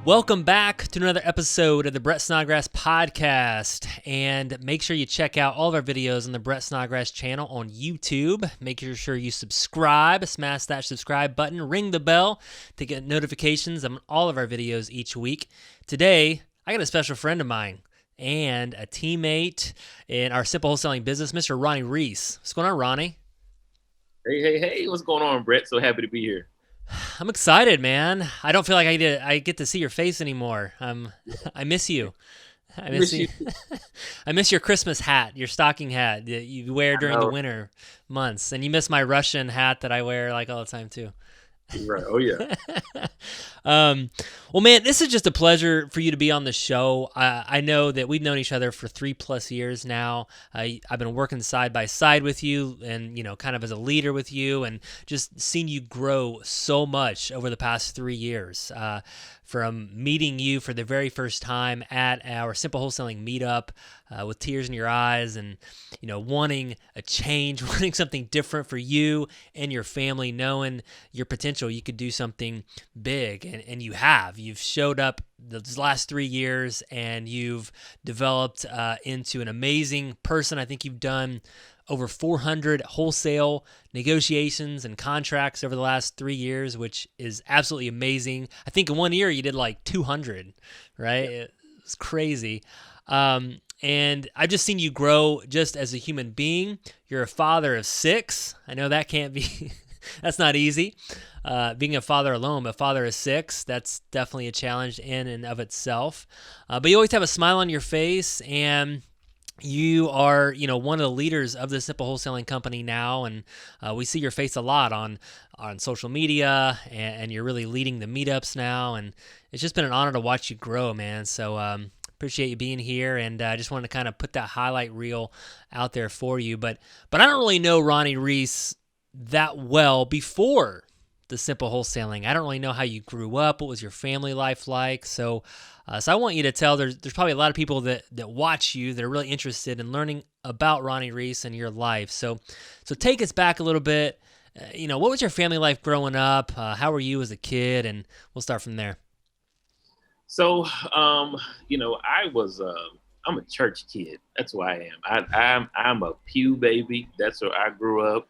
Welcome back to another episode of the Brett Snodgrass podcast, and make sure you check out all of our videos on the Brett Snodgrass channel on YouTube. Make sure you subscribe, smash that subscribe button, ring the bell to get notifications on all of our videos each week. Today, I got a special friend of mine and a teammate in our simple wholesaling business, Mr. Ronnie Reese. What's going on, Ronnie? Hey, what's going on, Brett? So happy to be here. I'm excited, man. I don't feel like I get to see your face anymore. I miss you. I miss Miss you. you. I miss your Christmas hat, your stocking hat that you wear I during the know. winter months, and you miss my Russian hat that I wear like all the time too. Right. Oh yeah. um, well, man, this is just a pleasure for you to be on the show. I know that we've known each other for 3+ years now. I've been working side by side with you and, kind of as a leader with you and just seen you grow so much over the past 3 years. From meeting you for the very first time at our Simple Wholesaling meetup with tears in your eyes and, wanting a change, wanting something different for you and your family, knowing your potential, you could do something big. And you have. You've showed up those last 3 years and you've developed into an amazing person. I think you've done over 400 wholesale negotiations and contracts over the last 3 years, which is absolutely amazing. I think in 1 year you did like 200, right? It's crazy. And I've just seen you grow just as a human being. You're a father of 6. I know that can't be, that's not easy. Being a father alone, a father of 6, that's definitely a challenge in and of itself. But you always have a smile on your face, and you are, one of the leaders of the Simple Wholesaling Company now, and we see your face a lot on social media, and you're really leading the meetups now, and it's just been an honor to watch you grow, man. So appreciate you being here, and I just wanted to kind of put that highlight reel out there for you. But I don't really know Ronnie Reese that well before the Simple Wholesaling. I don't really know how you grew up. What was your family life like? So I want you to tell. There's probably a lot of people that watch you that are really interested in learning about Ronnie Reese and your life. So take us back a little bit. What was your family life growing up? How were you as a kid? And we'll start from there. So, I was. I'm a church kid. That's who I am. I'm a pew baby. That's where I grew up.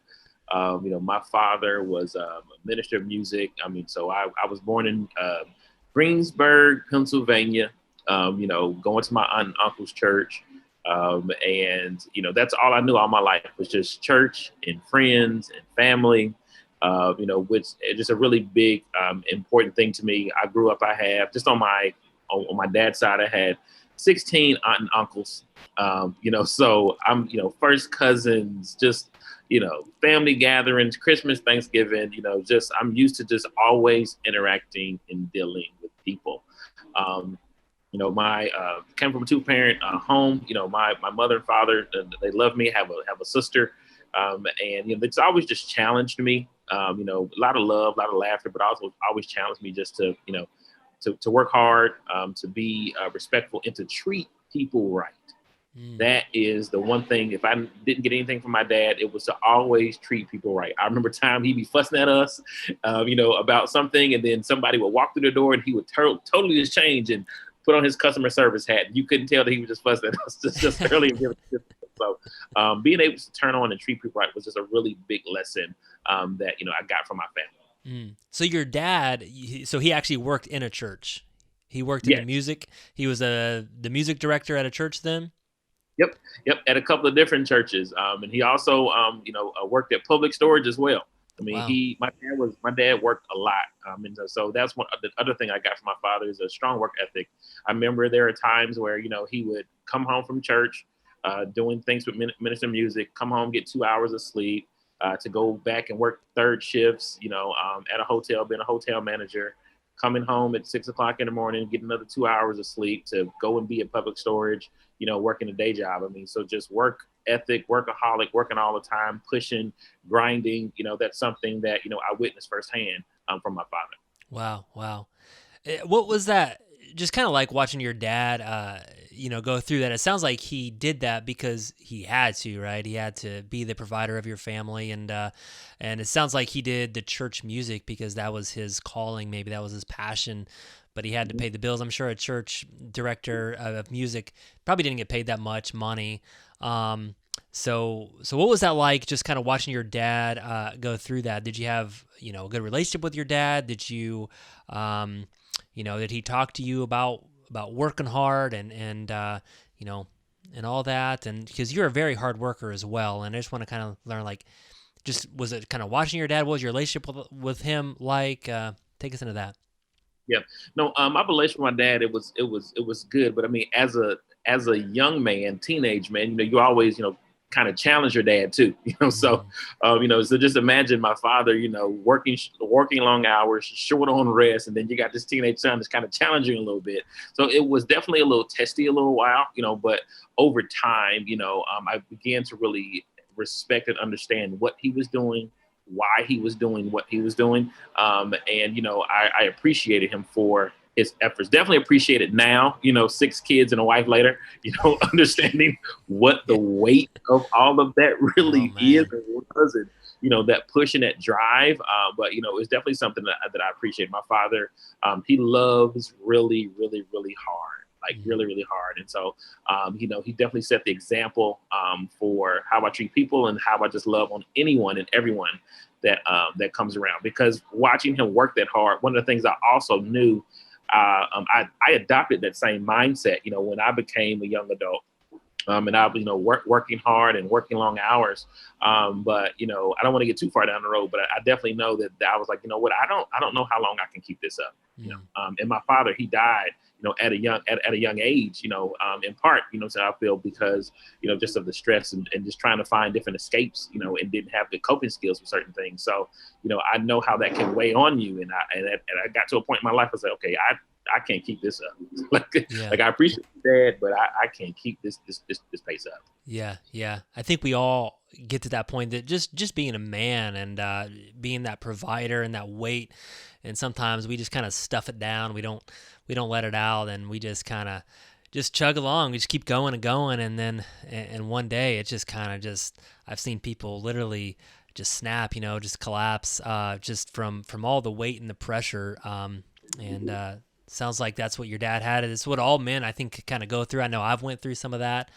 My father was a minister of music. So I was born in Greensburg, Pennsylvania. Going to my aunt and uncle's church. And that's all I knew all my life was just church and friends and family. Which is just a really big, important thing to me. I grew up. I have just on my dad's side. I had 16 aunt and uncles. So I'm first cousins. Just family gatherings, Christmas, Thanksgiving. Just I'm used to just always interacting and dealing with people. Um, my came from a 2-parent home. My mother and father, they love me. Have a sister, and it's always just challenged me. A lot of love, a lot of laughter, but also always challenged me just to to work hard, to be respectful, and to treat people right. Mm. That is the one thing. If I didn't get anything from my dad, it was to always treat people right. I remember time he'd be fussing at us, about something, and then somebody would walk through the door and he would totally just change and put on his customer service hat. And you couldn't tell that he was just fussing at us just early. So being able to turn on and treat people right was just a really big lesson that I got from my family. So your dad, so he actually worked in a church. He worked in the Yes. music. He was the music director at a church then. Yep. At a couple of different churches, and he also, worked at Public Storage as well. Wow. My dad worked a lot, and so that's one the other thing I got from my father is a strong work ethic. I remember there are times where he would come home from church, doing things with minister music, come home, get 2 hours of sleep, to go back and work third shifts, at a hotel, being a hotel manager, coming home at 6 o'clock in the morning, get another 2 hours of sleep to go and be at Public Storage, working a day job. So just work ethic, workaholic, working all the time, pushing, grinding, that's something that, I witnessed firsthand from my father. Wow. What was that? Just kind of like watching your dad, go through that. It sounds like he did that because he had to, right? He had to be the provider of your family, and it sounds like he did the church music because that was his calling. Maybe that was his passion. but he had to pay the bills. I'm sure a church director of music probably didn't get paid that much money. So what was that like? Just kind of watching your dad go through that. Did you have a good relationship with your dad? Did you, did he talk to you about working hard and and all that? And because you're a very hard worker as well, and I just want to kind of learn like, just was it kind of watching your dad? What was your relationship with him like? Take us into that. Yeah. No, my relationship with my dad, it was good. But I mean, as a young man, teenage man, you always, kind of challenge your dad too, So, Mm, so just imagine my father, working long hours, short on rest, and then you got this teenage son that's kind of challenging a little bit. So it was definitely a little testy a little while, But over time, I began to really respect and understand what he was doing, why he was doing what he was doing. And I appreciated him for his efforts. Definitely appreciate it now. 6 kids and a wife later. Understanding what the yeah. weight of all of that Oh really is man. and was, and that push and that drive. But it's definitely something that I appreciate. My father, he loves really, really, really hard. Like Mm, really, really hard. And so, he definitely set the example for how I treat people and how I just love on anyone and everyone that comes around. Because watching him work that hard, one of the things I also knew, I adopted that same mindset. When I became a young adult, and I was, working hard and working long hours. But I don't want to get too far down the road, but I definitely know that I was like, what, I don't know how long I can keep this up. mm, And my father, he died, at a young age, in part, so I feel because, just of the stress and just trying to find different escapes, and didn't have the coping skills for certain things. So, I know how that can weigh on you. And I got to a point in my life, I said, okay, I can't keep this up. yeah. like I appreciate dad, but I can't keep this pace up. Yeah, yeah. I think we all get to that point that just being a man and being that provider and that weight, and sometimes we just kind of stuff it down. We don't let it out, and we just kind of just chug along. We just keep going and going, and then and one day it just kind of just I've seen people literally just snap, just collapse, just from all the weight and the pressure. And sounds like that's what your dad had. It's what all men I think kind of go through. I know I've went through some of that.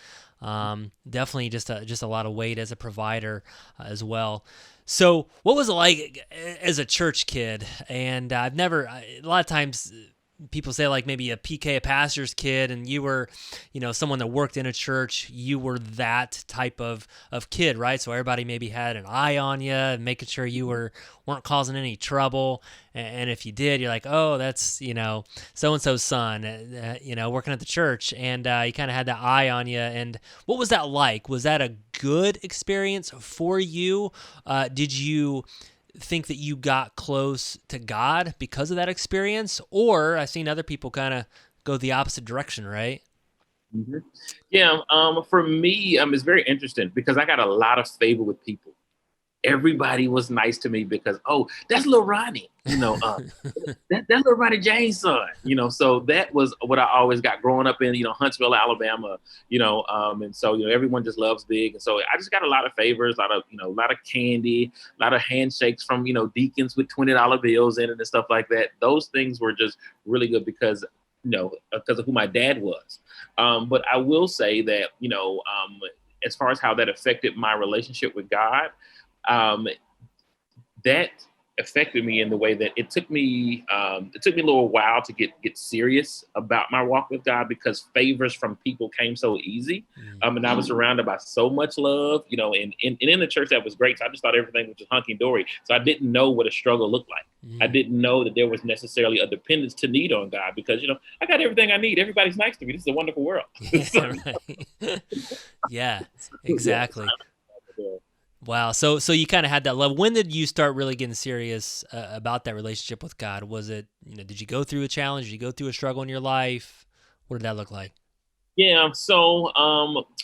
Definitely just a lot of weight as a provider as well. So, what was it like as a church kid? And I've never. A lot of times, people say like maybe a PK, a pastor's kid, and you were, someone that worked in a church. You were that type of kid, right? So everybody maybe had an eye on you, and making sure you weren't causing any trouble. And if you did, you're like, oh, that's so and so's son, working at the church, and you kind of had that eye on you. And what was that like? Was that a good experience for you? Did you think that you got close to God because of that experience? Or I've seen other people kind of go the opposite direction, right? Mm-hmm. Yeah. For me, it's very interesting because I got a lot of favor with people. Everybody was nice to me because, oh, that's little Ronnie, that's little Ronnie James' son, so that was what I always got growing up in, Huntsville, Alabama, and so, everyone just loves big. And so I just got a lot of favors, a lot of candy, a lot of handshakes from, deacons with $20 bills in it and stuff like that. Those things were just really good because of who my dad was. But I will say that, as far as how that affected my relationship with God, um, that affected me in the way that it took me a little while to get serious about my walk with God because favors from people came so easy. Mm, And I was surrounded by so much love, and in the church that was great. So I just thought everything was just hunky dory. So I didn't know what a struggle looked like. I mm. didn't know that there was necessarily a dependence to need on God because I got everything I need. Everybody's nice to me. This is a wonderful world. So, Yeah, right. Yeah, yeah. exactly. Wow. So you kind of had that level. When did you start really getting serious about that relationship with God? Was it, did you go through a challenge? Did you go through a struggle in your life? What did that look like? Yeah. So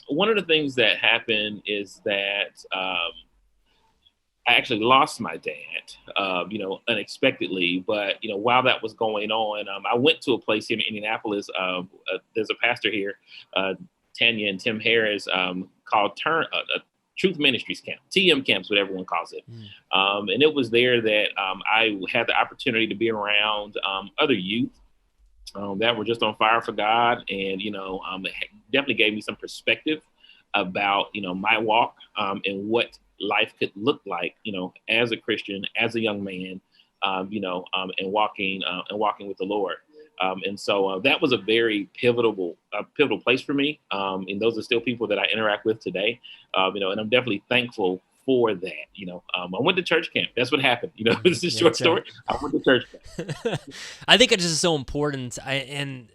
one of the things that happened is that I actually lost my dad, unexpectedly. But while that was going on, I went to a place here in Indianapolis. There's a pastor here, Tanya and Tim Harris, called Truth Ministries Camp, TM camps, what everyone calls it. Mm, And it was there that I had the opportunity to be around other youth that were just on fire for God, and it definitely gave me some perspective about my walk, and what life could look like, as a Christian, as a young man, and walking with the Lord. And so that was a very pivotal place for me. And those are still people that I interact with today. And I'm definitely thankful for that. I went to church camp. That's what happened. It's a Yeah, short story. I went to church camp. I think it's just so important. And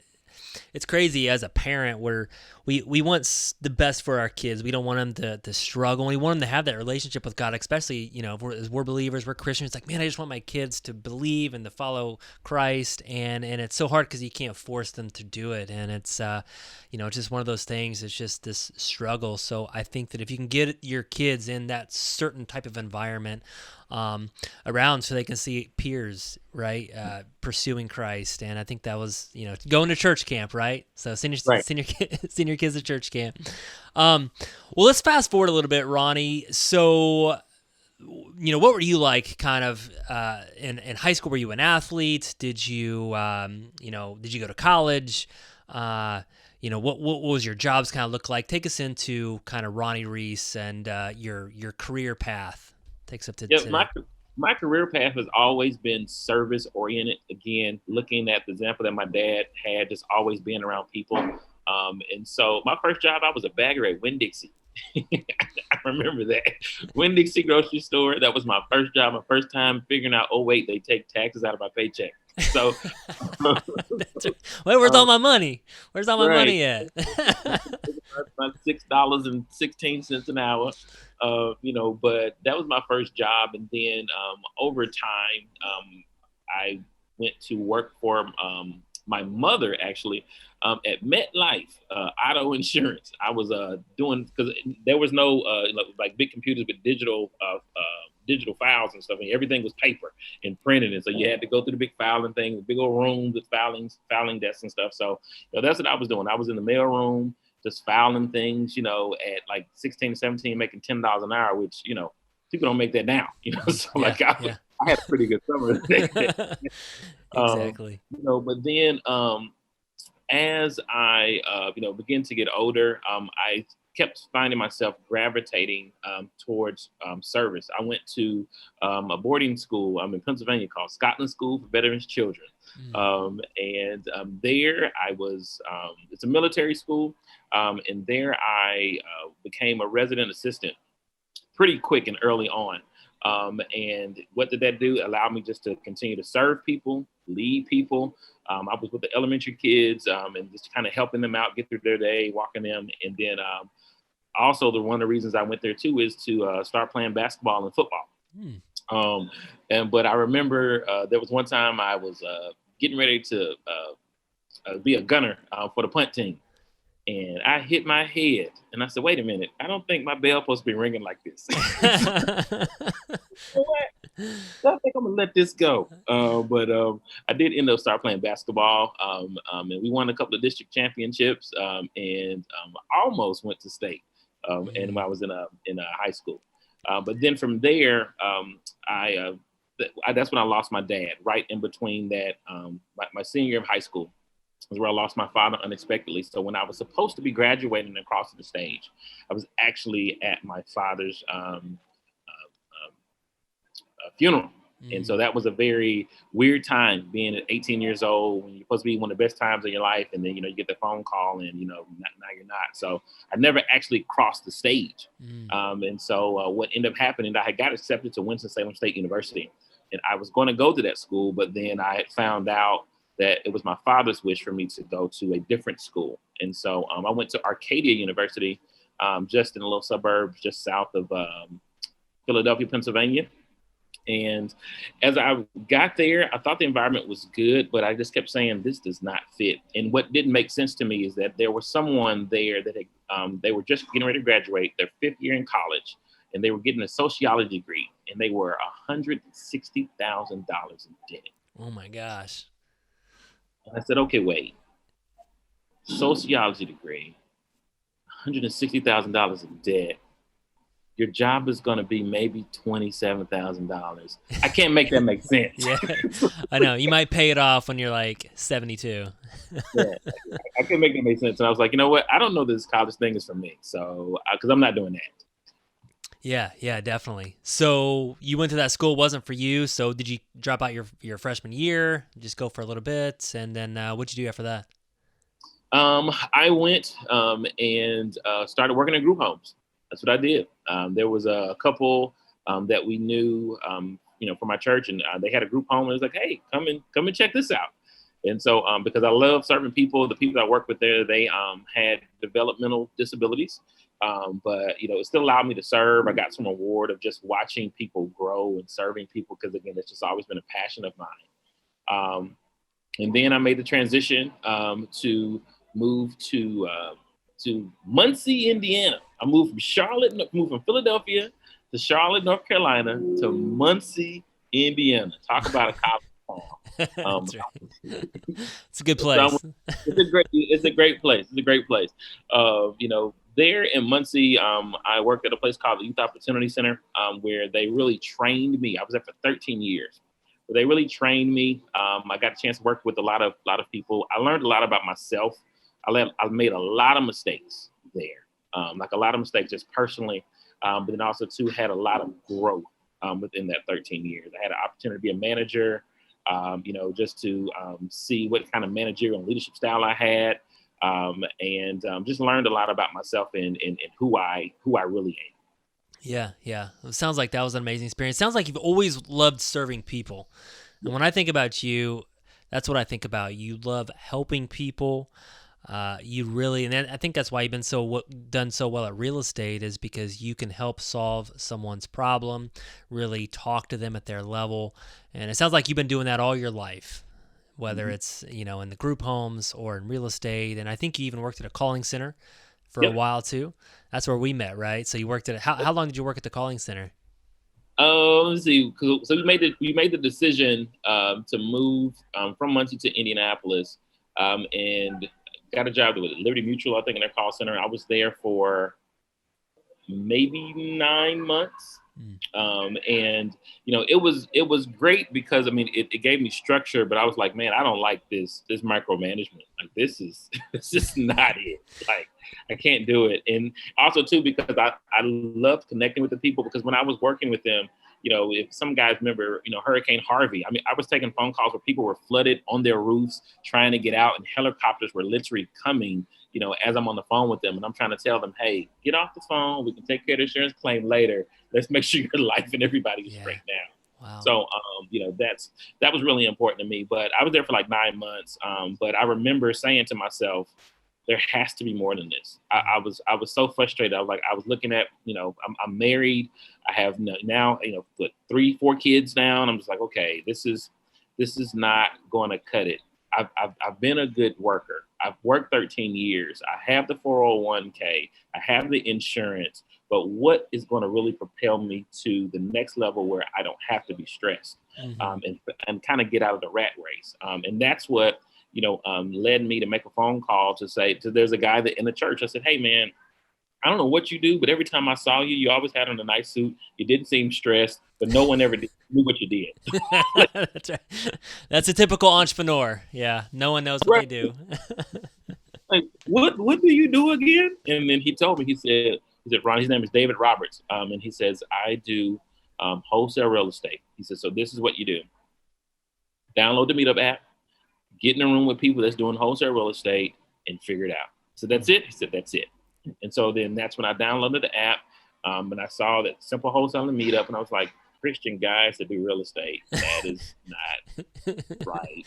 it's crazy as a parent where we want the best for our kids. We don't want them to struggle. We want them to have that relationship with God, especially, if we're believers, we're Christians. It's like, man, I just want my kids to believe and to follow Christ. And it's so hard because you can't force them to do it. And it's, it's just one of those things. It's just this struggle. So I think that if you can get your kids in that certain type of environment, around, so they can see peers, right, pursuing Christ. And I think that was, going to church camp, right? So senior Right. senior kids at church camp. Well, let's fast forward a little bit, Ronnie. So, what were you like kind of in high school? Were you an athlete? Did you, did you go to college? What was your jobs kind of look like? Take us into kind of Ronnie Reese and your career path. Takes up to Yeah, today. my career path has always been service oriented. Again, looking at the example that my dad had, just always being around people. And so my first job, I was a bagger at Winn-Dixie. I remember that. Winn-Dixie grocery store. That was my first job, my first time figuring out, oh wait, they take taxes out of my paycheck. So Wait, where's all my money? Where's all my right. money at? About $6.16 an hour. But that was my first job, and then over time, I went to work for my mother actually at MetLife Auto Insurance. I was doing, because there was no like big computers with digital files and stuff, and everything was paper and printed, and so you had to go through the big filing thing, the big old room with filing desks and stuff. So that's what I was doing. I was in the mail room just filing things, at like 16, 17, making $10 an hour, which, people don't make that now, so Yeah, I had a pretty good summer. exactly. But then as I, began to get older, I kept finding myself gravitating towards service. I went to a boarding school in Pennsylvania called Scotland School for Veterans Children. And there I was, it's a military school. And there I became a resident assistant pretty quick and early on. And what did that do? Allow me just to continue to serve people, lead people. I was with the elementary kids and just kind of helping them out, get through their day, walking them. And then also one of the reasons I went there too is to start playing basketball and football. But I remember there was one time I was getting ready to be a gunner for the punt team. And I hit my head, and I said, "Wait a minute! I don't think my bell supposed to be ringing like this." What? I think I'm gonna let this go. But I did end up start playing basketball, and we won a couple of district championships, and almost went to state. And when I was in a high school, but then from there, that's when I lost my dad. Right in between that, my senior year of high school was where I lost my father unexpectedly. So when I was supposed to be graduating and crossing the stage, I was actually at my father's funeral. And so that was a very weird time, being at 18 years old, when you're supposed to be one of the best times of your life. And then, you get the phone call and, now you're not. So I never actually crossed the stage. And so what ended up happening, I had got accepted to Winston-Salem State University. And I was going to go to that school, but then I had found out that it was my father's wish for me to go to a different school. And so I went to Arcadia University, just in a little suburb just south of Philadelphia, Pennsylvania. And as I got there, I thought the environment was good, but I just kept saying, this does not fit. And what didn't make sense to me is that there was someone there that they were just getting ready to graduate their 5th year in college, and they were getting a sociology degree, and they were $160,000 in debt. Oh my gosh. And I said, okay, wait, sociology degree, $160,000 in debt. your job is going to be maybe $27,000. I can't make that make sense. Yeah, I know. You might pay it off when you're like 72. Yeah, I couldn't make that make sense. And I was like, you know what? I don't know this college thing is for me. So, because I'm not doing that. Yeah, definitely. So you went to that school, wasn't for you. So did you drop out your freshman year, just go for a little bit, and then what'd you do after that? I went and started working in group homes. That's what I did. There was a couple that we knew, from my church, and they had a group home. And it was like, hey, come and check this out. And so, because I love serving people, the people I worked with there, they had developmental disabilities, but it still allowed me to serve. I got some reward of just watching people grow and serving people, because again, it's just always been a passion of mine. And then I made the transition to move to Muncie, Indiana. I moved from Philadelphia to Charlotte, North Carolina, to Muncie, Indiana. Talk about a college town. That's right. It's a good place. So it's a great place. It's a great place. There in Muncie, I worked at a place called the Youth Opportunity Center, where they really trained me. I was there for 13 years. They really trained me. I got a chance to work with a lot of people. I learned a lot about myself. I made a lot of mistakes there, like a lot of mistakes just personally, but then also too had a lot of growth within that 13 years. I had an opportunity to be a manager, just to see what kind of managerial and leadership style I had, and just learned a lot about myself and who I really am. Yeah. It sounds like that was an amazing experience. It sounds like you've always loved serving people. And when I think about you, that's what I think about. You love helping people. You really, and I think that's why you've been done so well at real estate, is because you can help solve someone's problem, really talk to them at their level. And it sounds like you've been doing that all your life, whether it's, in the group homes or in real estate. And I think you even worked at a calling center for a while too. That's where we met, right? So you worked at how long did you work at the calling center? Let's see. So we made the decision to move from Muncie to Indianapolis, and got a job with Liberty Mutual, I think, in their call center. I was there for maybe 9 months. And it was great because it gave me structure, but I was like, man, I don't like this micromanagement. Like this is not it. Like I can't do it. And also too, because I loved connecting with the people, because when I was working with them, if some guys remember, Hurricane Harvey, I was taking phone calls where people were flooded on their roofs trying to get out, and helicopters were literally coming, as I'm on the phone with them, and I'm trying to tell them, hey, get off the phone. We can take care of the insurance claim later. Let's make sure your life and everybody is straight now. Wow. So, that was really important to me, but I was there for like 9 months. But I remember saying to myself, there has to be more than this. I was so frustrated. I was looking at, I'm married. I have now, 3-4 kids now. And I'm just like, okay, this is not going to cut it. I've been a good worker. I've worked 13 years. I have the 401k. I have the insurance, but what is going to really propel me to the next level where I don't have to be stressed, and kind of get out of the rat race. And that's what, led me to make a phone call to say, there's a guy that in the church. I said, hey man, I don't know what you do, but every time I saw you, you always had on a nice suit. You didn't seem stressed, but no one ever knew what you did. That's right. That's a typical entrepreneur. Yeah. No one knows what they do. Like, what do you do again? And then he told me, he said, Ron, his name is David Roberts. And he says, I do wholesale real estate. He says, so this is what you do. Download the Meetup app, get in a room with people that's doing wholesale real estate, and figure it out. So that's it. He said, that's it. And so then that's when I downloaded the app, and I saw that Simple Wholesale and Meetup, and I was like, Christian guys that do real estate, that is not right.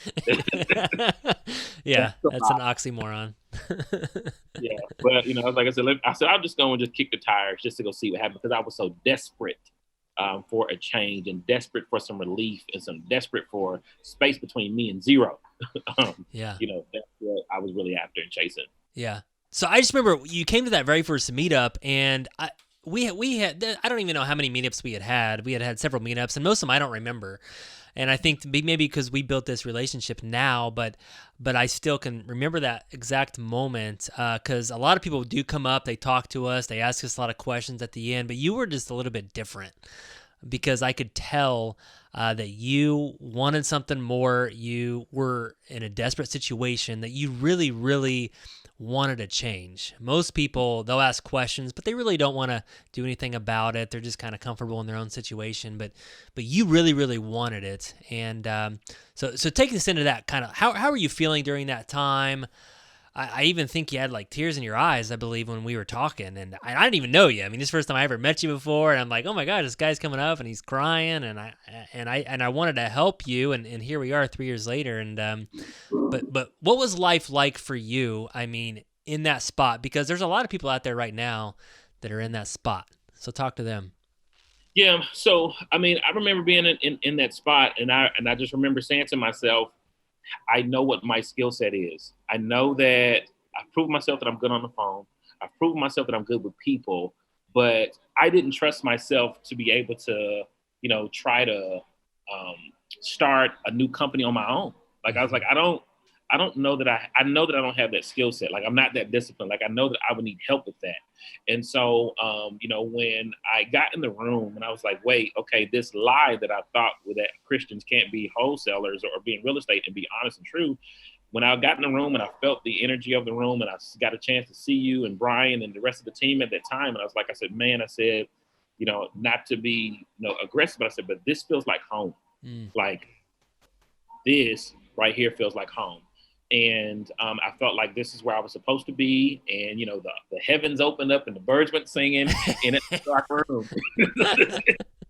Yeah, that's an oxymoron. Yeah, but like I said, I'm just going to just kick the tires just to go see what happens, because I was so desperate for a change, and desperate for some relief, and desperate for space between me and zero. Yeah, that's what I was really after and chasing. Yeah. So I just remember you came to that very first meetup, and we had, I don't even know how many meetups we had. We had several meetups, and most of them I don't remember. And I think maybe because we built this relationship now, but I still can remember that exact moment, because a lot of people do come up, they talk to us, they ask us a lot of questions at the end, but you were just a little bit different, because I could tell that you wanted something more. You were in a desperate situation that you really, really wanted to change. Most people, they'll ask questions, but they really don't want to do anything about it. They're just kind of comfortable in their own situation. But you really, really wanted it. And so take us into that kind of, how are you feeling during that time? I even think you had like tears in your eyes, I believe, when we were talking, and I didn't even know you. I mean, this is the first time I ever met you before, and I'm like, oh my God, this guy's coming up and he's crying, and I wanted to help you, and here we are 3 years later, and but what was life like for you? I mean, in that spot, because there's a lot of people out there right now that are in that spot. So talk to them. Yeah. So, I mean, I remember being in that spot, and I just remember saying to myself, I know what my skill set is. I know that I've proven myself that I'm good on the phone. I've proven myself that I'm good with people, but I didn't trust myself to be able to, try to um, start a new company on my own. Like I was like, I don't know that I know that I don't have that skill set. Like I'm not that disciplined. Like I know that I would need help with that. And so, when I got in the room and I was like, wait, okay, this lie that I thought that Christians can't be wholesalers or be in real estate and be honest and true. When I got in the room and I felt the energy of the room and I got a chance to see you and Brian and the rest of the team at that time. And I was like, I said, not to be, aggressive, but I said, but this feels like home. Like this right here feels like home. And I felt like this is where I was supposed to be. And, the heavens opened up and the birds went singing in a dark room.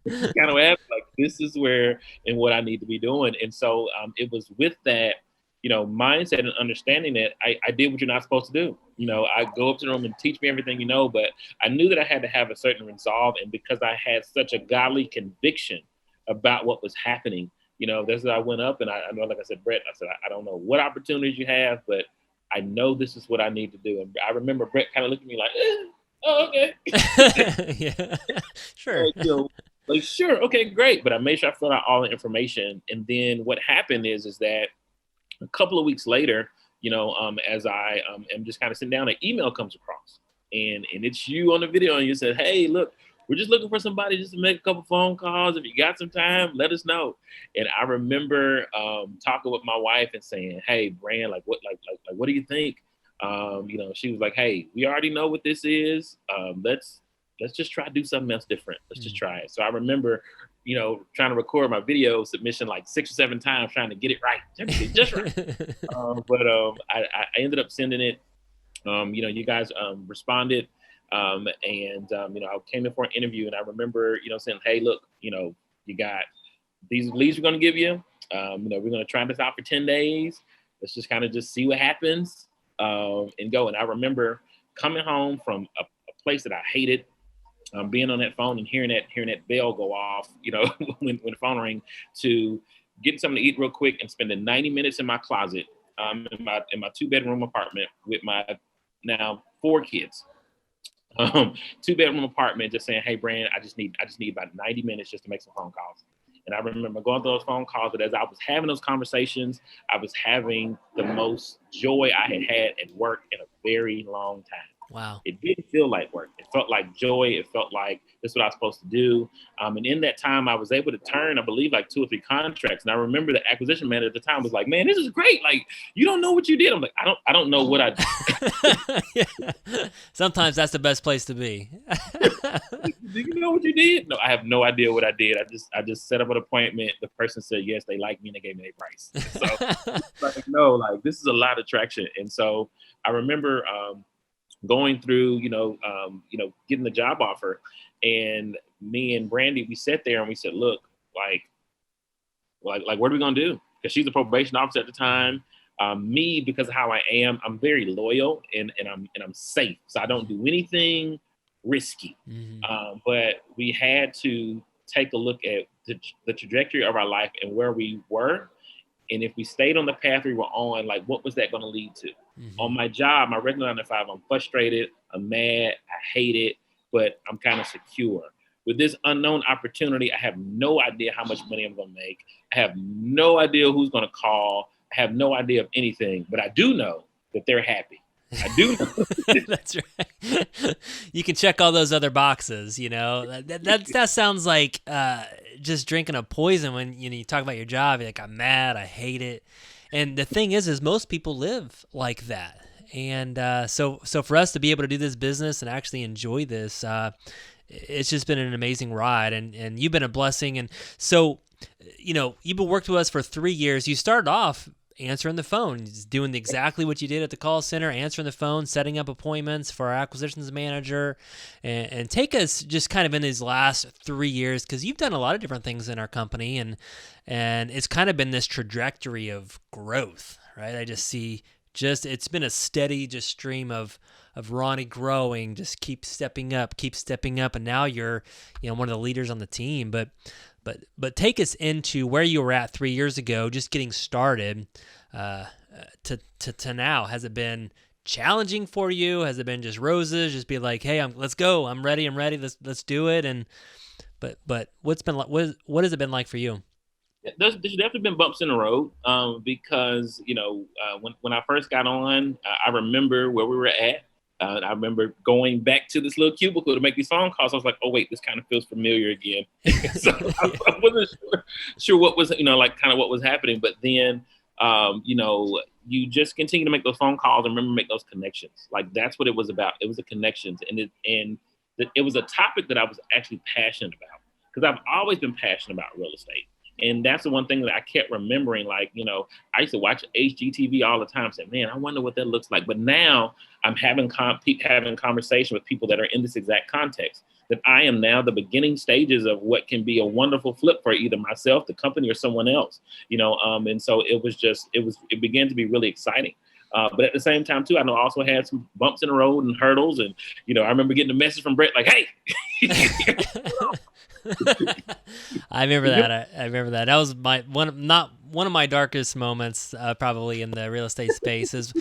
Kind of like, this is where and what I need to be doing. And so it was with that, mindset and understanding that I did what you're not supposed to do. I go up to the room and teach me everything, but I knew that I had to have a certain resolve. And because I had such a godly conviction about what was happening, that's why I went up and I know, like I said, Brett, I said, I don't know what opportunities you have, but I know this is what I need to do. And I remember Brett kind of looked at me like, oh, okay. Yeah, sure. Sure. Okay, great. But I made sure I filled out all the information. And then what happened is that a couple of weeks later, as I am just kind of sitting down, an email comes across and it's you on the video and you said, hey, look, we're just looking for somebody just to make a couple phone calls. If you got some time, let us know. And I remember talking with my wife and saying, hey, Brand, what do you think? She was like, hey, we already know what this is. Let's just try to do something else different. Let's just try it. So I remember, trying to record my video submission like 6 or 7 times, trying to get it right, just right. But I ended up sending it. You guys responded. I came in for an interview and I remember, saying, hey, look, you got these leads we're going to give you. We're going to try this out for 10 days. Let's just kind of just see what happens and go. And I remember coming home from a place that I hated, being on that phone and hearing that bell go off, when the phone rang, to getting something to eat real quick and spending 90 minutes in my closet, in my 2-bedroom apartment with my now 4 kids. 2-bedroom apartment, just saying, hey, Brand, I just need about 90 minutes just to make some phone calls. And I remember going through those phone calls, but as I was having those conversations, I was having the most joy I had at work in a very long time. Wow. It didn't feel like work. It felt like joy. It felt like this is what I was supposed to do. And in that time, I was able to turn, I believe, like 2 or 3 contracts. And I remember the acquisition manager at the time was like, man, this is great. Like, you don't know what you did. I'm like, I don't know what I did. Yeah. Sometimes that's the best place to be. Do you know what you did? No, I have no idea what I did. I just set up an appointment. The person said, yes, they like me and they gave me a price. So no, this is a lot of traction. And so I remember, going through, getting the job offer, and me and Brandy, we sat there and we said, look, what are we going to do? Because she's a probation officer at the time. Me, because of how I am, I'm very loyal and I'm safe. So I don't do anything risky. Mm-hmm. But we had to take a look at the trajectory of our life and where we were. And if we stayed on the path we were on, what was that going to lead to? Mm-hmm. On my job, my regular 9 to 5, I'm frustrated, I'm mad, I hate it. but I'm kind of secure. With this unknown opportunity, I have no idea how much money I'm going to make. I have no idea who's going to call. I have no idea of anything, but I do know that they're happy. I do know. That's right. You can check all those other boxes, you know. That sounds like just drinking a poison when you talk about your job. You're like, I'm mad, I hate it. And the thing is most people live like that. And so for us to be able to do this business and actually enjoy this, it's just been an amazing ride, and you've been a blessing. And so, you've been working with us for 3 years. You started off answering the phone, just doing exactly what you did at the call center, answering the phone, setting up appointments for our acquisitions manager, and take us just kind of in these last 3 years, because you've done a lot of different things in our company, and it's kind of been this trajectory of growth, right? I just see it's been a steady just stream of Ronnie growing, just keep stepping up, and now you're one of the leaders on the team. But take us into where you were at 3 years ago, just getting started, to now. Has it been challenging for you? Has it been just roses? Just be like, hey, let's go. I'm ready. Let's do it. And but what's been like? What has it been like for you? There's definitely been bumps in the road, because when I first got on, I remember where we were at. I remember going back to this little cubicle to make these phone calls. I was like, oh, wait, this kind of feels familiar again. So I wasn't sure what was, kind of what was happening. But then, you just continue to make those phone calls and remember make those connections. Like, that's what it was about. It was the connections. And it was a topic that I was actually passionate about, because I've always been passionate about real estate. And that's the one thing that I kept remembering. Like, I used to watch HGTV all the time, saying, man, I wonder what that looks like. But now I'm having conversation with people that are in this exact context, that I am now the beginning stages of what can be a wonderful flip for either myself, the company, or someone else, and so it began to be really exciting. But at the same time, too, I know I also had some bumps in the road and hurdles. And, I remember getting a message from Brett like, hey. I remember that. I remember that. That was one of my darkest moments, probably in the real estate space. Is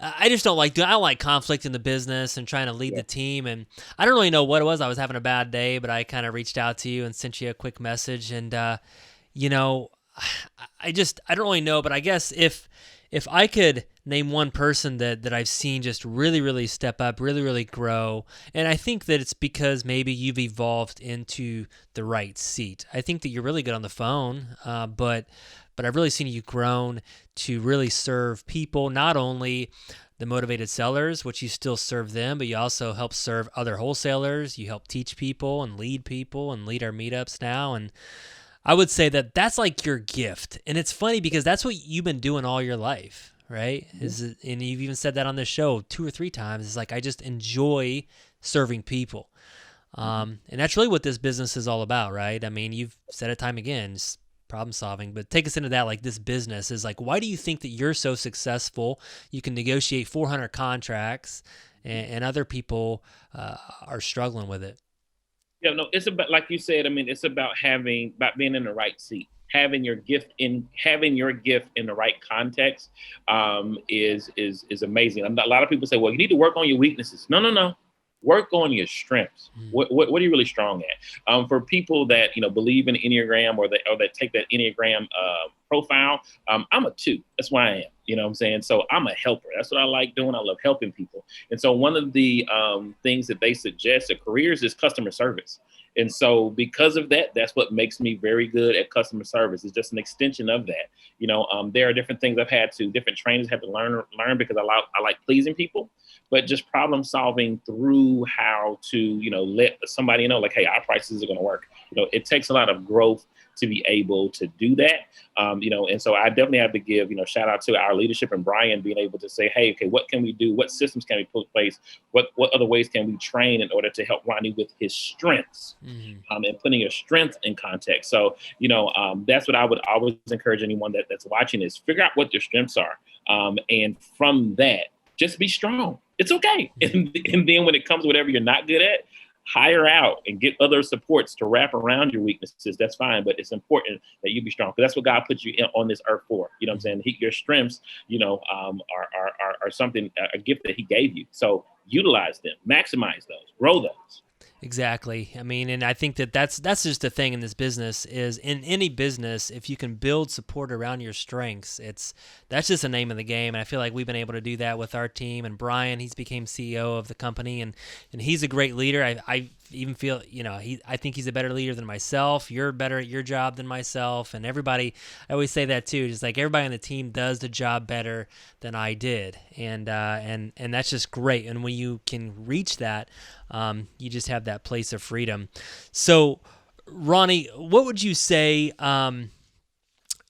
I just don't like conflict in the business and trying to lead the team. And I don't really know what it was. I was having a bad day, but I kind of reached out to you and sent you a quick message. And I don't really know. But I guess if I could name one person that I've seen just really, really step up, really, really grow, and I think that it's because maybe you've evolved into the right seat. I think that you're really good on the phone, but I've really seen you grown to really serve people, not only the motivated sellers, which you still serve them, but you also help serve other wholesalers. You help teach people and lead our meetups now. And I would say that that's like your gift. And it's funny because that's what you've been doing all your life, right? Mm-hmm. And you've even said that on this show 2 or 3 times. It's like, I just enjoy serving people. And that's really what this business is all about, right? I mean, you've said it time again, it's problem solving, but take us into that. Like, this business is like, why do you think that you're so successful? You can negotiate 400 contracts and other people are struggling with it. Yeah, no, it's about, like you said, I mean, it's about being in the right seat, having your gift in the right context, is amazing. A lot of people say, well, you need to work on your weaknesses. No. Work on your strengths. What are you really strong at? For people that believe in Enneagram or that take that Enneagram profile, I'm a 2. That's why I am. You know what I'm saying? So I'm a helper. That's what I like doing. I love helping people. And so one of the things that they suggest at careers is customer service. And so because of that, that's what makes me very good at customer service. It's just an extension of that. There are different things different trainings have to learn because I like pleasing people, but just problem solving through how to, let somebody know, like, hey, our prices are going to work. It takes a lot of growth to be able to do that. And so I definitely have to give, shout out to our leadership and Brian being able to say, hey, okay, what can we do? What systems can we put in place? What other ways can we train in order to help Ronnie with his strengths, and putting your strengths in context. So, that's what I would always encourage anyone that's watching is figure out what your strengths are. And from that, just be strong. It's okay. And then when it comes to whatever you're not good at, hire out and get other supports to wrap around your weaknesses. That's fine. But it's important that you be strong, because that's what God put you on this earth for. You know what I'm saying? Your strengths, are something, a gift that he gave you. So utilize them, maximize those, grow those. Exactly. I mean, and I think that that's just the thing in this business is in any business, if you can build support around your strengths, that's just the name of the game. And I feel like we've been able to do that with our team. And Brian, he's became CEO of the company, and he's a great leader. I even feel, I think he's a better leader than myself. You're better at your job than myself, and everybody. I always say that too. Just like everybody on the team does the job better than I did, and that's just great. And when you can reach that, you just have that place of freedom. So, Ronnie, what would you say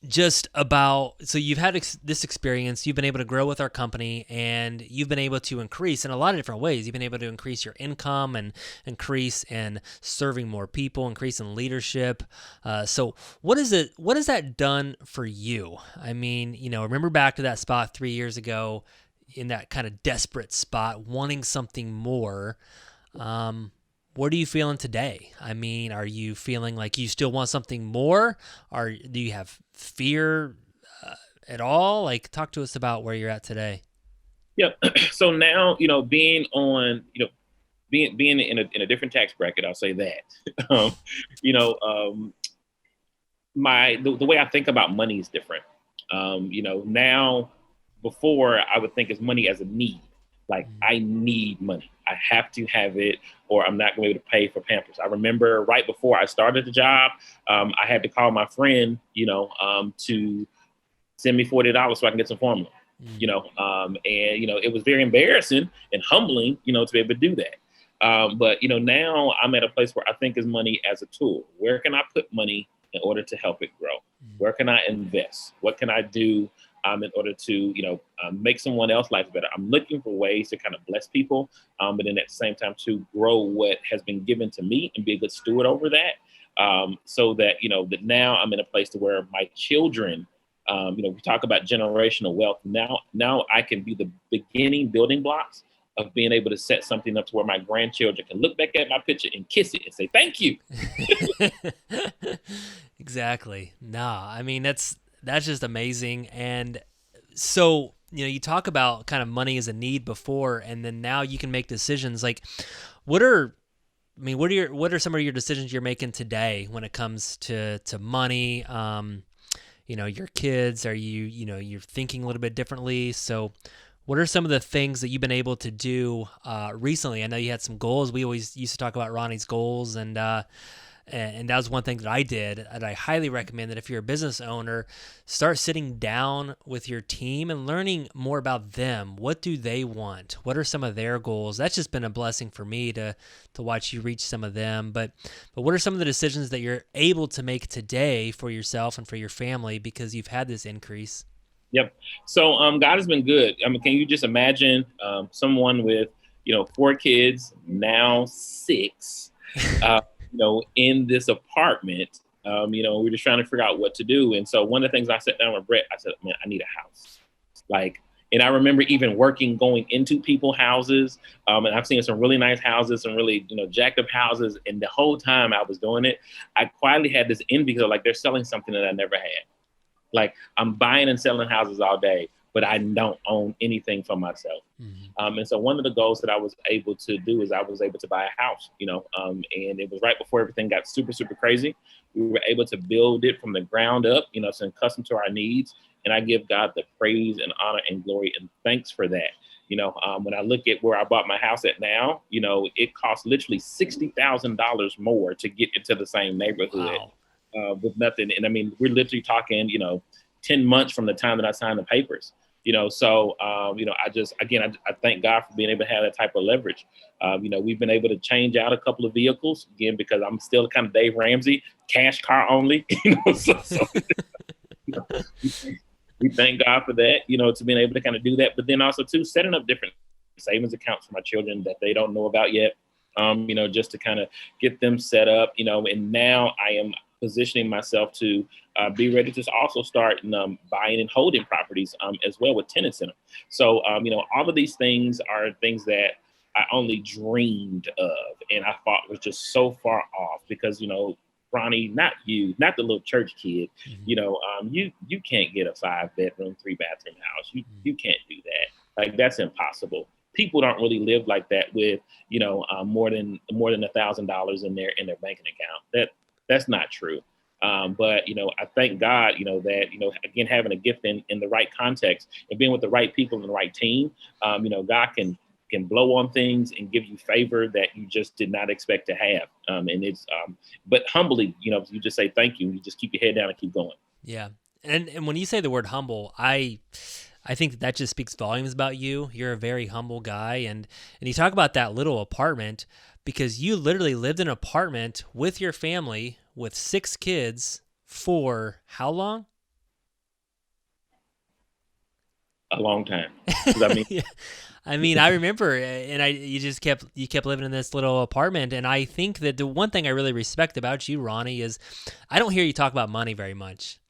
just about, so you've had this experience, you've been able to grow with our company, and you've been able to increase in a lot of different ways. You've been able to increase your income and increase in serving more people, increase in leadership. So what has that done for you? I mean, remember back to that spot 3 years ago, in that kind of desperate spot, wanting something more. What are you feeling today? I mean, are you feeling like you still want something more? Or do you have fear at all? Like, talk to us about where you're at today. Yeah. So now, being on, being in a different tax bracket, I'll say that. um, you know, the way I think about money is different. Now, before I would think as money as a need. Like, I need money. I have to have it, or I'm not going to be able to pay for Pampers. I remember right before I started the job, I had to call my friend, to send me $40 so I can get some formula. It was very embarrassing and humbling, to be able to do that. But now I'm at a place where I think is money as a tool. Where can I put money in order to help it grow? Where can I invest? What can I do in order to, make someone else's life better? I'm looking for ways to kind of bless people, but then at the same time to grow what has been given to me and be a good steward over that. So that, that now I'm in a place to where my children, we talk about generational wealth. Now I can be the beginning building blocks of being able to set something up to where my grandchildren can look back at my picture and kiss it and say, thank you. Exactly. No, I mean, that's just amazing. And so, you talk about kind of money as a need before, and then now you can make decisions. Like, what are some of your decisions you're making today when it comes to money? Your kids, are you're thinking a little bit differently. So what are some of the things that you've been able to do recently? I know you had some goals. We always used to talk about Ronnie's goals, and that was one thing that I did, and I highly recommend that if you're a business owner, start sitting down with your team and learning more about them. What do they want? What are some of their goals? That's just been a blessing for me to watch you reach some of them. But what are some of the decisions that you're able to make today for yourself and for your family because you've had this increase? Yep. So God has been good. I mean, can you just imagine someone with, 4 kids, now 6, in this apartment? We're just trying to figure out what to do. And so one of the things I sat down with Brett, I said, man, I need a house. And I remember even going into people's houses, and I've seen some really nice houses, some really, jacked up houses. And the whole time I was doing it, I quietly had this envy because they're selling something that I never had. Like, I'm buying and selling houses all day, but I don't own anything for myself. Mm-hmm. And so one of the goals that I was able to do is I was able to buy a house, and it was right before everything got super, super crazy. We were able to build it from the ground up, so custom to our needs. And I give God the praise and honor and glory and thanks for that. When I look at where I bought my house at now, it costs literally $60,000 more to get into the same neighborhood. Wow. With nothing. And I mean, we're literally talking, 10 months from the time that I signed the papers, so, I thank God for being able to have that type of leverage. We've been able to change out a couple of vehicles again, because I'm still kind of Dave Ramsey, cash car only, we thank God for that, to being able to kind of do that. But then also too, setting up different savings accounts for my children that they don't know about yet, just to kind of get them set up, and now I am positioning myself to be ready to also start buying and holding properties as well with tenants in them. So, all of these things are things that I only dreamed of and I thought was just so far off because, Ronnie, not the little church kid, mm-hmm. You can't get a 5-bedroom, 3-bathroom house. You can't do that. Like, that's impossible. people don't really live like that with, more than $1,000 in their banking account. That's not true. But I thank God, that again, having a gift in the right context and being with the right people and the right team, God can blow on things and give you favor that you just did not expect to have. And it's but humbly, you just say thank you. You just keep your head down and keep going. Yeah. And when you say the word humble, I think that just speaks volumes about you. You're a very humble guy, and you talk about that little apartment because you literally lived in an apartment with your family with 6 kids for how long? A long time. 'Cause I mean, Yeah. I mean, I remember, and you kept living in this little apartment, and I think that the one thing I really respect about you, Ronnie, is I don't hear you talk about money very much.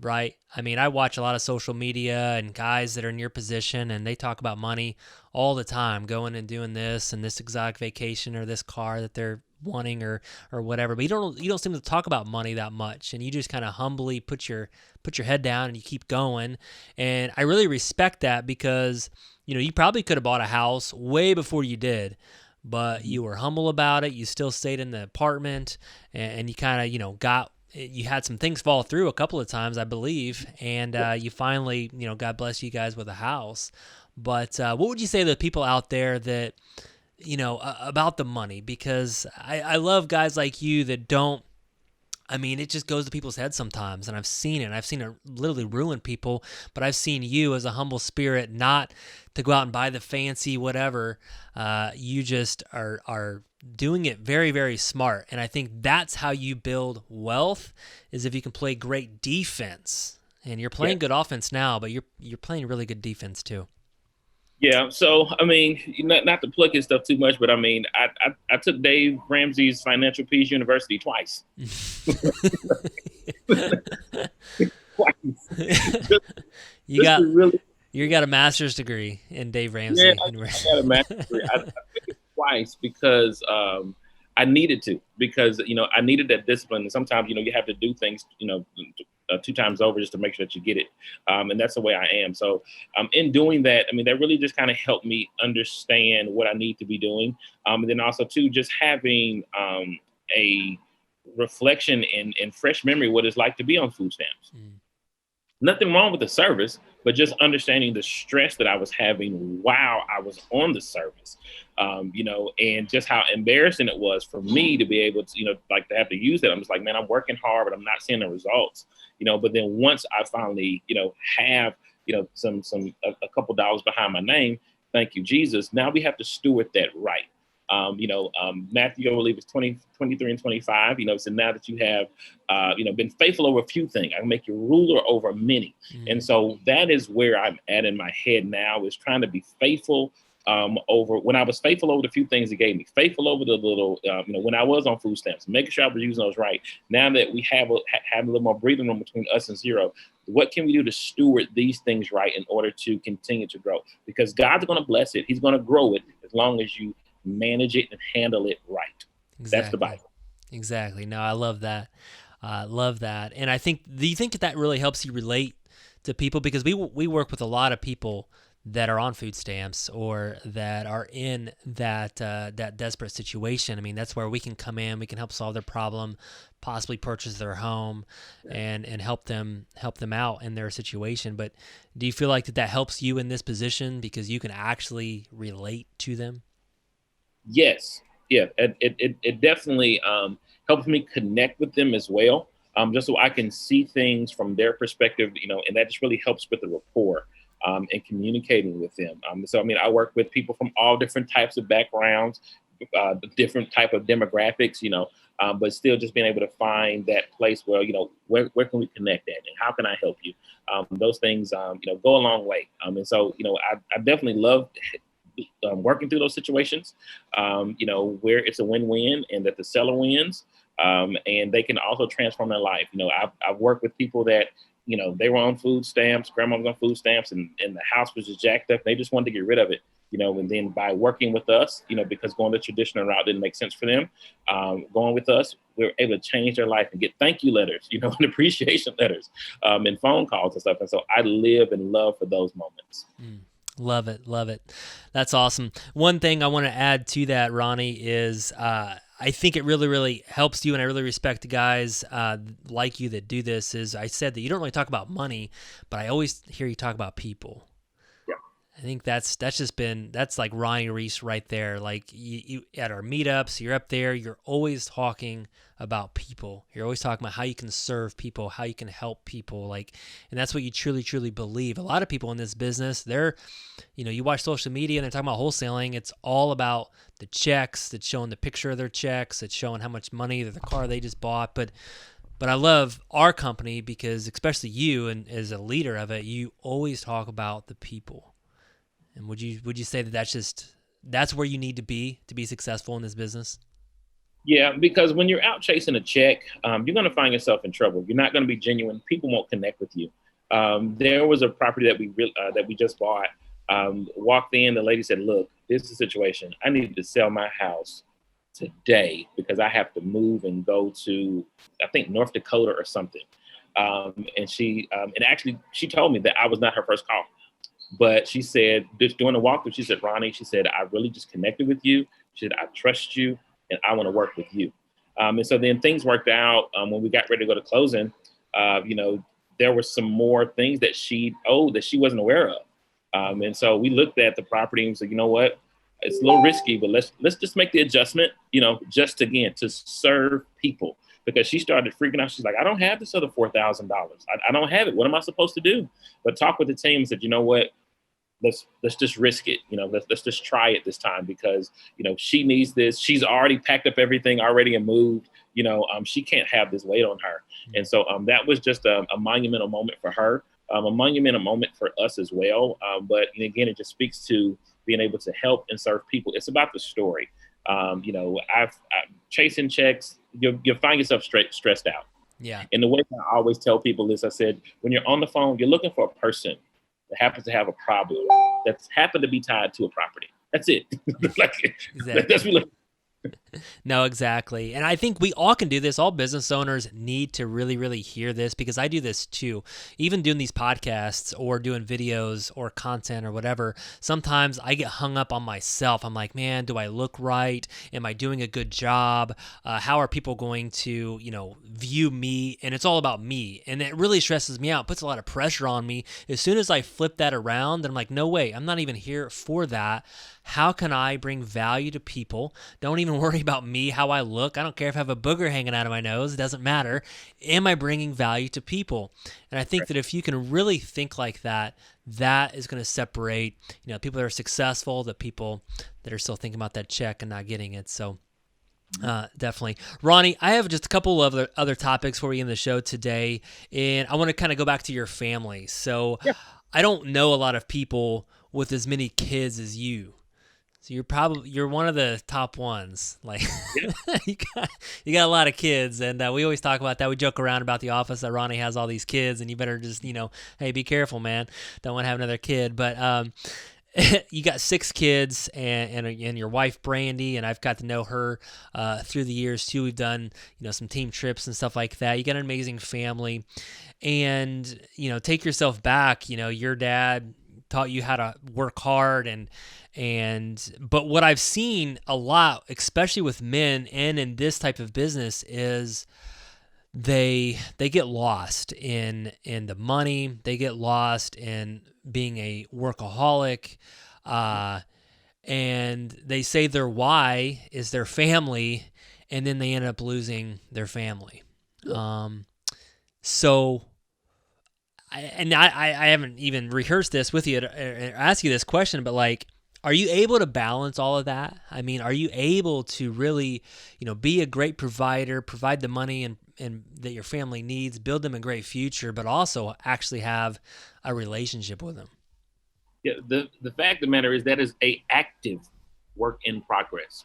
Right. I mean, I watch a lot of social media and guys that are in your position, and they talk about money all the time, going and doing this and this exotic vacation or this car that they're wanting or whatever. But you don't seem to talk about money that much, and you just kind of humbly put your head down and you keep going. And I really respect that because you probably could have bought a house way before you did. But you were humble about it. You still stayed in the apartment, and you kind of, you had some things fall through a couple of times, I believe, and you finally, God bless you guys with a house. But what would you say to the people out there that, about the money? Because I love guys like you that don't. I mean, it just goes to people's heads sometimes, and I've seen it. I've seen it literally ruin people, but I've seen you as a humble spirit, not to go out and buy the fancy whatever. You just are doing it very, very smart, and I think that's how you build wealth, is if you can play great defense. And you're playing good offense now, but you're playing really good defense too. Yeah. So, I mean, not to plug his stuff too much, but I mean, I took Dave Ramsey's Financial Peace University twice. Twice. You got really, you got a master's degree in Dave Ramsey University. I got a master's degree. I took it twice because I needed to, because I needed that discipline. And sometimes you have to do things 2 times over just to make sure that you get it, and that's the way I am. So in doing that, I mean, that really just kind of helped me understand what I need to be doing, and then also too just having a reflection and fresh memory what it's like to be on food stamps. Nothing wrong with the service, but just understanding the stress that I was having while I was on the service, and just how embarrassing it was for me to be able to, like to have to use it. I'm just like, man, I'm working hard, but I'm not seeing the results, but then once I finally, have, a couple dollars behind my name, thank you, Jesus. Now we have to steward that right. Matthew, I believe it's 23 and 25, so now that you have, been faithful over a few things, I can make you ruler over many. And so that is where I'm at in my head now, is trying to be faithful over when I was faithful over the few things he gave me, faithful over the little, when I was on food stamps, making sure I was using those right. Now that we have a little more breathing room between us and zero, what can we do to steward these things right in order to continue to grow? Because God's going to bless it. He's going to grow it as long as you manage it and handle it right. Exactly. That's the Bible. Exactly. No, I love that. Love that. And do you think that really helps you relate to people? Because we work with a lot of people that are on food stamps or that are in that desperate situation. I mean, that's where we can come in, we can help solve their problem, possibly purchase their home, and help them out in their situation. But do you feel like that helps you in this position because you can actually relate to them? Yes. Yeah. It definitely helps me connect with them as well. Just so I can see things from their perspective, and that just really helps with the rapport and communicating with them. So, I mean, I work with people from all different types of backgrounds, different type of demographics, but still just being able to find that place where, where can we connect at and how can I help you? Those things, go a long way. And so, I definitely love working through those situations, where it's a win-win and that the seller wins, and they can also transform their life. I've worked with people that, they were on food stamps, grandma was on food stamps, and the house was just jacked up. They just wanted to get rid of it, and then by working with us, because going the traditional route didn't make sense for them, going with us, we were able to change their life and get thank you letters, and appreciation letters, and phone calls and stuff. And so I live and love for those moments. Love it. Love it. That's awesome. One thing I want to add to that, Ronnie, is I think it really, really helps you, and I really respect the guys like you that do this, is I said that you don't really talk about money, but I always hear you talk about people. Yeah. I think that's like Ronnie Reese right there. Like you at our meetups, you're up there, you're always talking about people. You're always talking about how you can serve people, how you can help people, like, and that's what you truly, truly believe. A lot of people in this business, you watch social media and they're talking about wholesaling. It's all about the checks. It's showing the picture of their checks. It's showing how much money the car they just bought. But I love our company because, especially you, and as a leader of it, you always talk about the people. And would you say that that's where you need to be successful in this business? Yeah, because when you're out chasing a check, you're going to find yourself in trouble. You're not going to be genuine. People won't connect with you. There was a property that we just bought. Walked in, the lady said, "Look, this is the situation. I need to sell my house today because I have to move and go to, I think, North Dakota or something." And actually, she told me that I was not her first call. But she said, just doing the walkthrough, she said, "Ronnie," she said, "I really just connected with you." She said, "I trust you and I want to work with you." And so then things worked out when we got ready to go to closing. There were some more things that she owed that she wasn't aware of. And so we looked at the property and said, "You know what? It's a little risky, but let's just make the adjustment, just again to serve people." Because she started freaking out. She's like, "I don't have this other $4,000. I don't have it. What am I supposed to do?" But talk with the team and said, "You know what? Let's just risk it. Let's just try it this time because she needs this. She's already packed up everything already and moved. She can't have this weight on her." And so that was just a monumental moment for her, a monumental moment for us as well. But again, it just speaks to being able to help and serve people. It's about the story. I'm chasing checks. You'll find yourself stressed out. Yeah. And the way I always tell people is, I said, when you're on the phone, you're looking for a person that happens to have a problem that's happened to be tied to a property. That's it. Exactly. That's what we look. No, exactly. And I think we all can do this. All business owners need to really, really hear this because I do this too. Even doing these podcasts or doing videos or content or whatever, sometimes I get hung up on myself. I'm like, man, do I look right? Am I doing a good job? How are people going to, view me? And it's all about me. And it really stresses me out, puts a lot of pressure on me. As soon as I flip that around, then I'm like, no way, I'm not even here for that. How can I bring value to people? Don't even worry about me, how I look. I don't care if I have a booger hanging out of my nose. It doesn't matter. Am I bringing value to people? And I think that if you can really think like that, that is going to separate, people that are successful, the people that are still thinking about that check and not getting it. So definitely. Ronnie, I have just a couple of other topics for you in the show today. And I want to kind of go back to your family. So Yeah. I don't know a lot of people with as many kids as you. So you're one of the top ones. Like Yeah. you got a lot of kids, and we always talk about that. We joke around about the office that Ronnie has all these kids, and you better just hey, be careful, man. Don't want to have another kid. But you got 6 kids, and your wife Brandy, and I've got to know her through the years too. We've done some team trips and stuff like that. You got an amazing family, and take yourself back. Your dad taught you how to work hard but what I've seen a lot, especially with men and in this type of business, is they get lost in the money. They get lost in being a workaholic, and they say their why is their family, and then they end up losing their family. So I haven't even rehearsed this with you or ask you this question, but like, are you able to balance all of that? I mean, are you able to really, be a great provider, provide the money and that your family needs, build them a great future, but also actually have a relationship with them? Yeah. The fact of the matter is that is a active work in progress.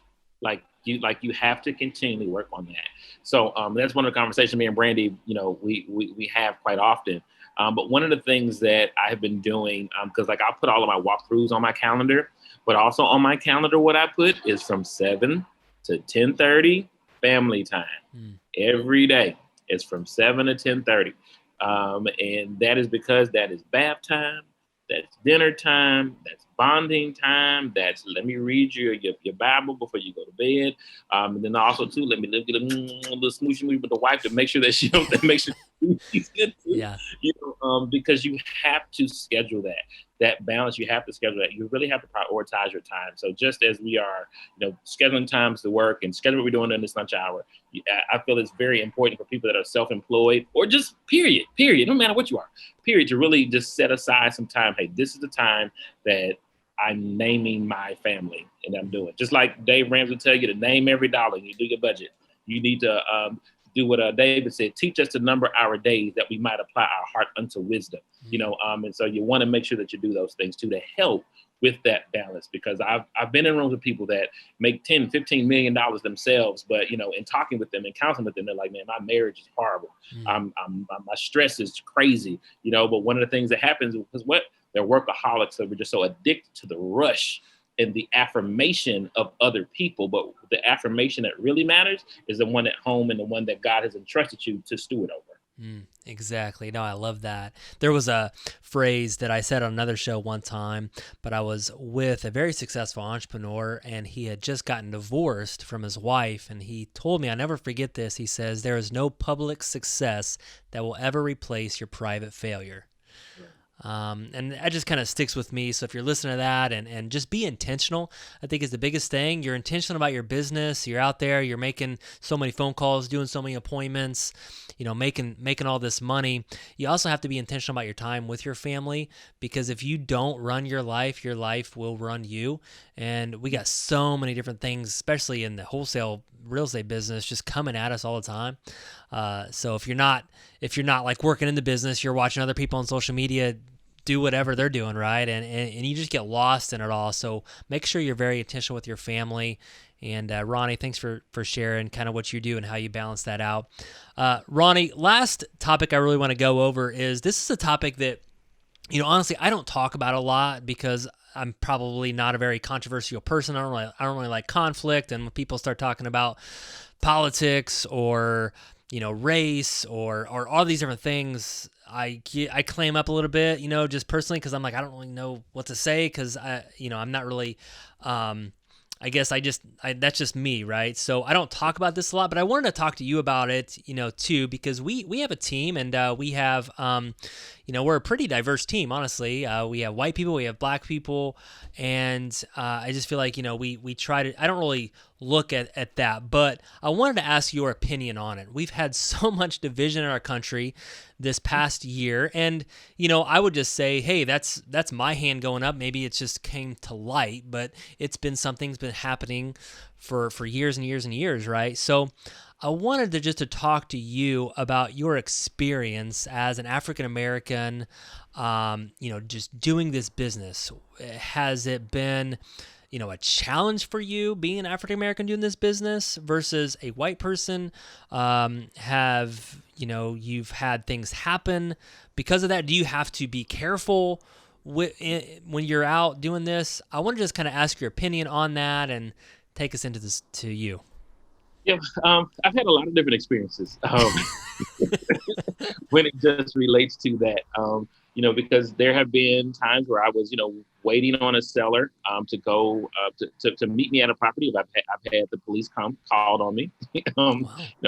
You have to continually work on that. So that's one of the conversations me and Brandy, we have quite often. But one of the things that I have been doing, because I'll put all of my walkthroughs on my calendar, but also on my calendar, what I put is from 7 to 10:30 family time every day. It's from 7 to 10:30. And that is because that is bath time. That's dinner time. That's bonding time. That's let me read your Bible before you go to bed. And then also too, let me get a little smooshy with the wife to make sure that she don't make sure she's good too. Yeah. Because you have to schedule that balance. You have to schedule that. You really have to prioritize your time. So just as we are, scheduling times to work and schedule what we're doing in this lunch hour, I feel it's very important for people that are self-employed or just period, no matter what you are, period, to really just set aside some time. Hey, this is the time that I'm naming my family and I'm doing. Just like Dave Ramsey will tell you to name every dollar. You do your budget. You need to do what David said, teach us to number our days that we might apply our heart unto wisdom, and so you want to make sure that you do those things too to help with that balance, because I've been in rooms with people that make $10-15 million themselves, but in talking with them and counseling with them, they're like, man, my marriage is horrible. My stress is crazy, but one of the things that happens is they're workaholics, so we're just so addicted to the rush and the affirmation of other people. But the affirmation that really matters is the one at home and the one that God has entrusted you to steward over. Exactly. No, I love that. There was a phrase that I said on another show one time, but I was with a very successful entrepreneur and he had just gotten divorced from his wife. And he told me, I never forget this. He says, there is no public success that will ever replace your private failure. And that just kind of sticks with me. So if you're listening to that and just be intentional, I think is the biggest thing. You're intentional about your business. You're out there, you're making so many phone calls, doing so many appointments, making all this money. You also have to be intentional about your time with your family, because if you don't run your life will run you. And we got so many different things, especially in the wholesale real estate business, just coming at us all the time. So if you're not like working in the business, you're watching other people on social media do whatever they're doing, right? And you just get lost in it all. So make sure you're very intentional with your family. And Ronnie, thanks for sharing kind of what you do and how you balance that out. Ronnie, last topic I really want to go over is, this is a topic that, honestly, I don't talk about a lot because I'm probably not a very controversial person. I don't really like conflict. And when people start talking about politics or race or all these different things, I clam up a little bit, just personally, because I'm like, I don't really know what to say, because I'm not really, I guess that's just me, right? So I don't talk about this a lot, but I wanted to talk to you about it, too, because we have a team and we have, we're a pretty diverse team, honestly. We have white people, we have black people, and I just feel like, we try to, I don't really look at that, but I wanted to ask your opinion on it. We've had so much division in our country this past year, and I would just say, hey, that's my hand going up. Maybe it's just came to light, but something's been happening for years and years and years, right? So I wanted to talk to you about your experience as an African American, just doing this business. Has it been a challenge for you being an African American doing this business versus a white person? Have you've had things happen because of that? Do you have to be careful when you're out doing this? I want to just kind of ask your opinion on that and take us into this to you. Yeah, I've had a lot of different experiences when it just relates to that. Because there have been times where I was, waiting on a seller to go to meet me at a property. I've had the police called on me. Wow.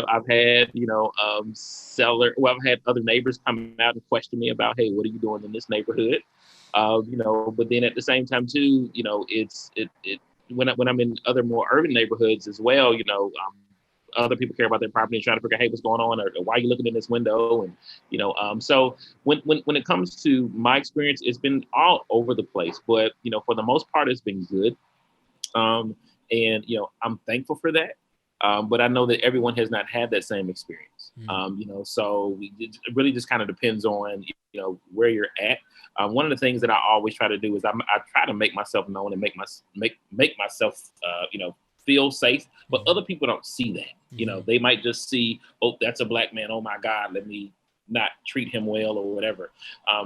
I've had I've had other neighbors come out and question me about, hey, what are you doing in this neighborhood? But then at the same time too, it's when I'm in other more urban neighborhoods as well, other people care about their property and trying to figure out, hey, what's going on, or why are you looking in this window? And, so when it comes to my experience, it's been all over the place, but, for the most part, it's been good. And, I'm thankful for that. But I know that everyone has not had that same experience. So it really just kind of depends on, where you're at. One of the things that I always try to do is I try to make myself known and make myself, feel safe, but other people don't see that. They might just see, oh, that's a black man. Oh my God, let me not treat him well or whatever.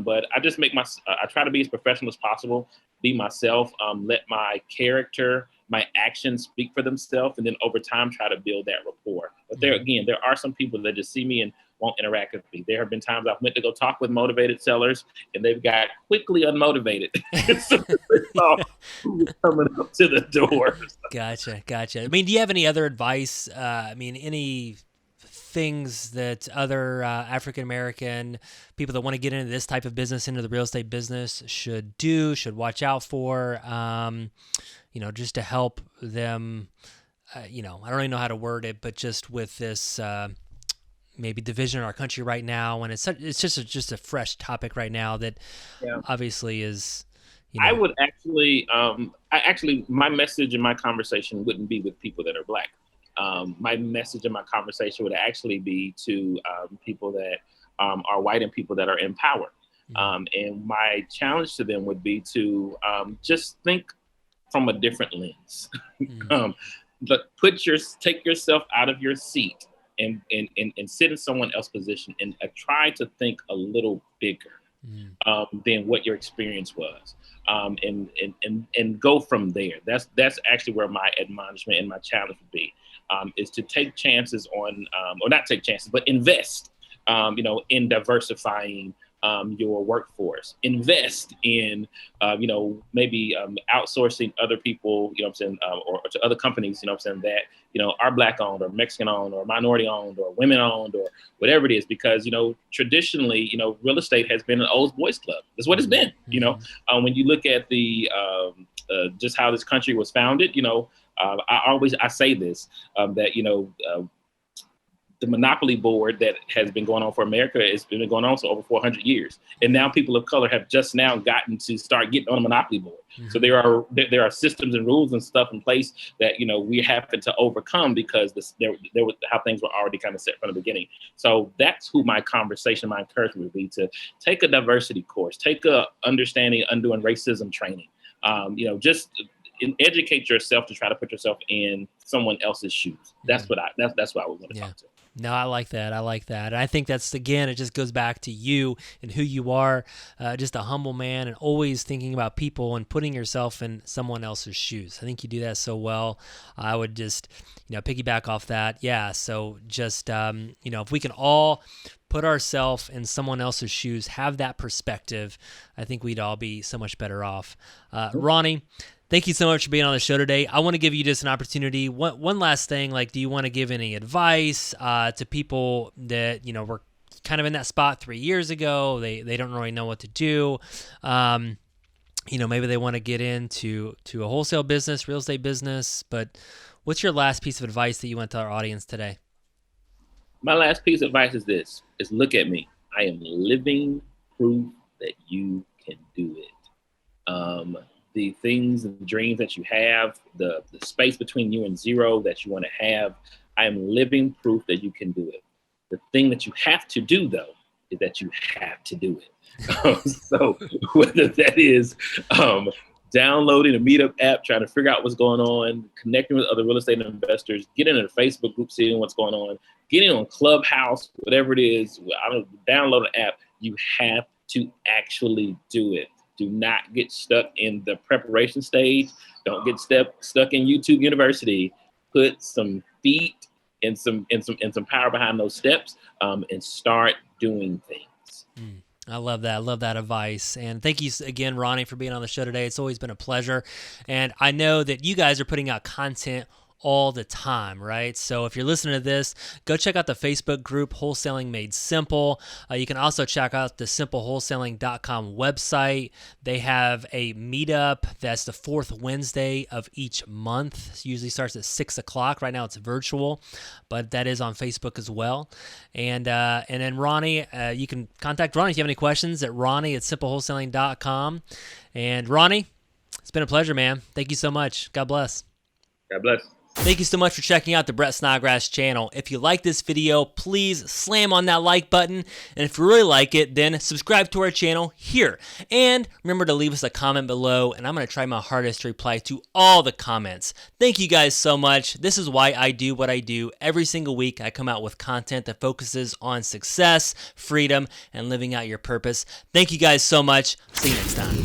But I just I try to be as professional as possible, be myself, let my character, my actions speak for themselves, and then over time try to build that rapport. But there are some people that just see me and, won't interact with me. There have been times I've went to go talk with motivated sellers, and they've got quickly unmotivated. So they saw who was coming up to the door. Gotcha. I mean, do you have any other advice? Any things that other African American people that want to get into this type of business, into the real estate business, should should watch out for, just to help them, I don't really know how to word it, but just with this maybe division in our country right now, and it's just a fresh topic right now that obviously is, I would actually, my message in my conversation wouldn't be with people that are Black. My message in my conversation would actually be to people that are white and people that are in power. And my challenge to them would be to just think from a different lens. Take yourself out of your seat and sit in someone else's position and try to think a little bigger than what your experience was. And go from there. That's actually where my admonishment and my challenge would be, is to take chances on, or not take chances, but invest, in diversifying your workforce. Invest in, maybe outsourcing other people, or to other companies, that, are Black owned or Mexican owned or minority owned or women owned or whatever it is, because, traditionally, real estate has been an old boys club. That's what it's been, when you look at the, just how this country was founded, I say this, that, the monopoly board that has been going on for America has been going on for over 400 years. And now people of color have just now gotten to start getting on a monopoly board. So there are systems and rules and stuff in place that, we have to overcome because there was how things were already kind of set from the beginning. So that's who my encouragement would be, to take a diversity course, take a understanding, undoing racism training, just educate yourself to try to put yourself in someone else's shoes. That's what I would want to talk to. No, I like that. And I think that's, again, it just goes back to you and who you are, just a humble man, and always thinking about people and putting yourself in someone else's shoes. I think you do that so well. I would just, piggyback off that. Yeah. So just, if we can all put ourselves in someone else's shoes, have that perspective, I think we'd all be so much better off. Ronnie, thank you so much for being on the show today. I want to give you just an opportunity. One last thing, do you want to give any advice to people that, were kind of in that spot 3 years ago? They don't really know what to do. Maybe they want to get into a wholesale business, real estate business, but what's your last piece of advice that you want to our audience today? My last piece of advice is this, is look at me. I am living proof that you can do it. The things and dreams that you have, the space between you and zero that you want to have, I am living proof that you can do it. The thing that you have to do, though, is that you have to do it. So whether that is downloading a Meetup app, trying to figure out what's going on, connecting with other real estate investors, getting in a Facebook group, seeing what's going on, getting on Clubhouse, whatever it is, download an app, you have to actually do it. Do not get stuck in the preparation stage. Don't get stuck in YouTube University. Put some feet and some power behind those steps, and start doing things. I love that. I love that advice. And thank you again, Ronnie, for being on the show today. It's always been a pleasure. And I know that you guys are putting out content all the time, right? So if you're listening to this, go check out the Facebook group, Wholesaling Made Simple. You can also check out the simplewholesaling.com website. They have a meetup that's the fourth Wednesday of each month. It usually starts at 6 o'clock. Right now it's virtual, but that is on Facebook as well. And then Ronnie, you can contact Ronnie if you have any questions at Ronnie@simplewholesaling.com. And Ronnie, it's been a pleasure, man. Thank you so much. God bless. God bless. Thank you so much for checking out the Brett Snodgrass channel. If you like this video, please slam on that like button. And if you really like it, then subscribe to our channel here. And remember to leave us a comment below, and I'm going to try my hardest to reply to all the comments. Thank you guys so much. This is why I do what I do. Every single week, I come out with content that focuses on success, freedom, and living out your purpose. Thank you guys so much. See you next time.